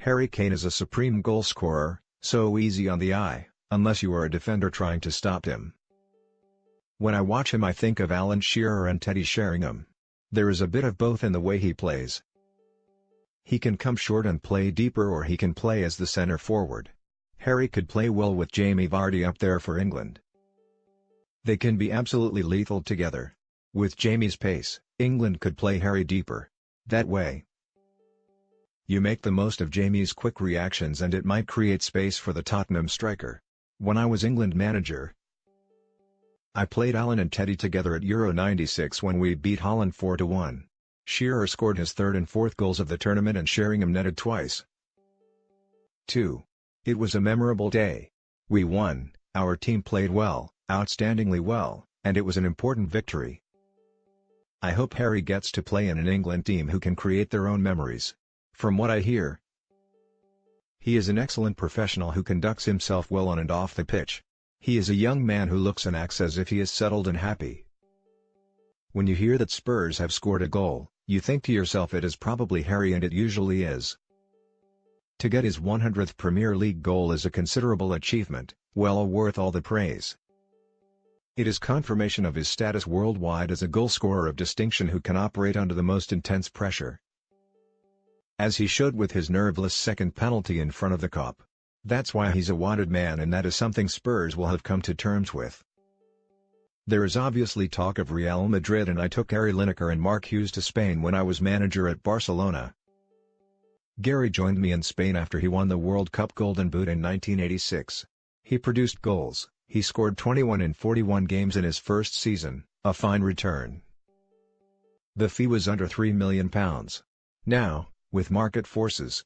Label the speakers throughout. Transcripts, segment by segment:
Speaker 1: Harry Kane is a supreme goalscorer, so easy on the eye, unless you are a defender trying to stop him. When I watch him I think of Alan Shearer and Teddy Sheringham. There is a bit of both in the way he plays. He can come short and play deeper, or he can play as the centre forward. Harry could play well with Jamie Vardy up there for England. They can be absolutely lethal together. With Jamie's pace, England could play Harry deeper. That way, you make the most of Jamie's quick reactions and it might create space for the Tottenham striker. When I was England manager, I played Alan and Teddy together at Euro '96 when we beat Holland 4-1. Shearer scored his third and fourth goals of the tournament and Sheringham netted twice. 2. It was a memorable day. We won, our team played well, outstandingly well, and it was an important victory. I hope Harry gets to play in an England team who can create their own memories. From what I hear, he is an excellent professional who conducts himself well on and off the pitch. He is a young man who looks and acts as if he is settled and happy. When you hear that Spurs have scored a goal, you think to yourself it is probably Harry, and it usually is. To get his 100th Premier League goal is a considerable achievement, well worth all the praise. It is confirmation of his status worldwide as a goalscorer of distinction who can operate under the most intense pressure. As he should with his nerveless second penalty in front of the Kop. That's why he's a wanted man, and that is something Spurs will have come to terms with. There is obviously talk of Real Madrid, and I took Gary Lineker and Mark Hughes to Spain when I was manager at Barcelona. Gary joined me in Spain after he won the World Cup Golden Boot in 1986. He produced goals, he scored 21 in 41 games in his first season, a fine return. The fee was under £3 million. Now, with market forces,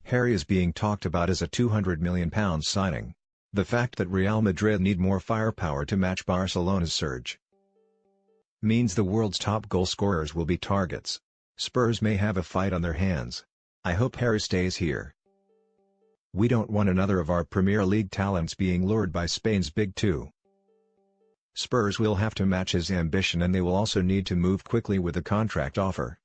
Speaker 1: Harry is being talked about as a £200 million signing. The fact that Real Madrid need more firepower to match Barcelona's surge means the world's top goal scorers will be targets. Spurs may have a fight on their hands. I hope Harry stays here. We don't want another of our Premier League talents being lured by Spain's Big Two. Spurs will have to match his ambition, and they will also need to move quickly with a contract offer.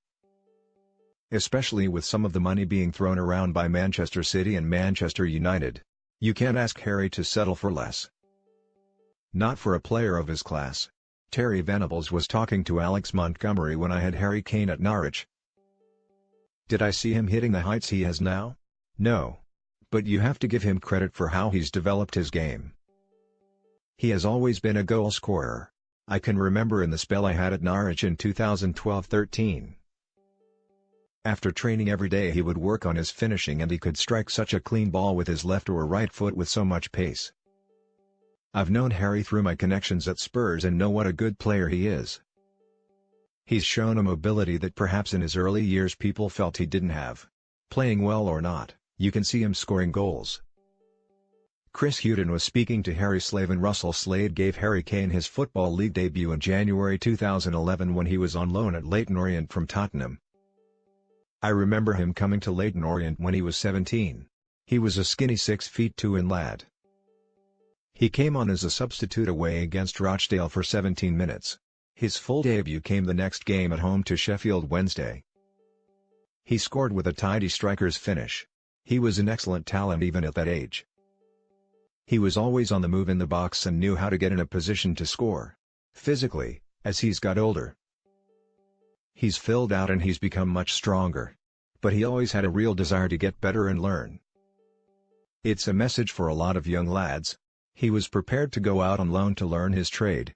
Speaker 1: Especially with some of the money being thrown around by Manchester City and Manchester United. You can't ask Harry to settle for less. Not for a player of his class. Terry Venables was talking to Alex Montgomery when I had Harry Kane at Norwich. Did I see him hitting the heights he has now? No. But you have to give him credit for how he's developed his game. He has always been a goal scorer. I can remember in the spell I had at Norwich in 2012-13. After training every day he would work on his finishing, and he could strike such a clean ball with his left or right foot with so much pace. I've known Harry through my connections at Spurs and know what a good player he is. He's shown a mobility that perhaps in his early years people felt he didn't have. Playing well or not, you can see him scoring goals. Chris Hughton was speaking to Harry Slade, and Russell Slade gave Harry Kane his Football League debut in January 2011 when he was on loan at Leyton Orient from Tottenham. I remember him coming to Leyton Orient when he was 17. He was a skinny 6'2" lad. He came on as a substitute away against Rochdale for 17 minutes. His full debut came the next game at home to Sheffield Wednesday. He scored with a tidy striker's finish. He was an excellent talent even at that age. He was always on the move in the box and knew how to get in a position to score. Physically, as he's got older, he's filled out and he's become much stronger. But he always had a real desire to get better and learn. It's a message for a lot of young lads. He was prepared to go out on loan to learn his trade,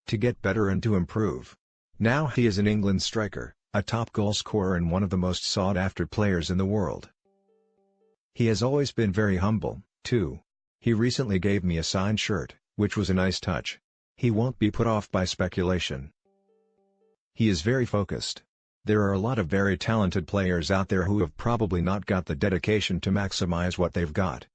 Speaker 1: to get better and to improve. Now he is an England striker, a top goal scorer and one of the most sought-after players in the world. He has always been very humble, too. He recently gave me a signed shirt, which was a nice touch. He won't be put off by speculation. He is very focused. There are a lot of very talented players out there who have probably not got the dedication to maximize what they've got.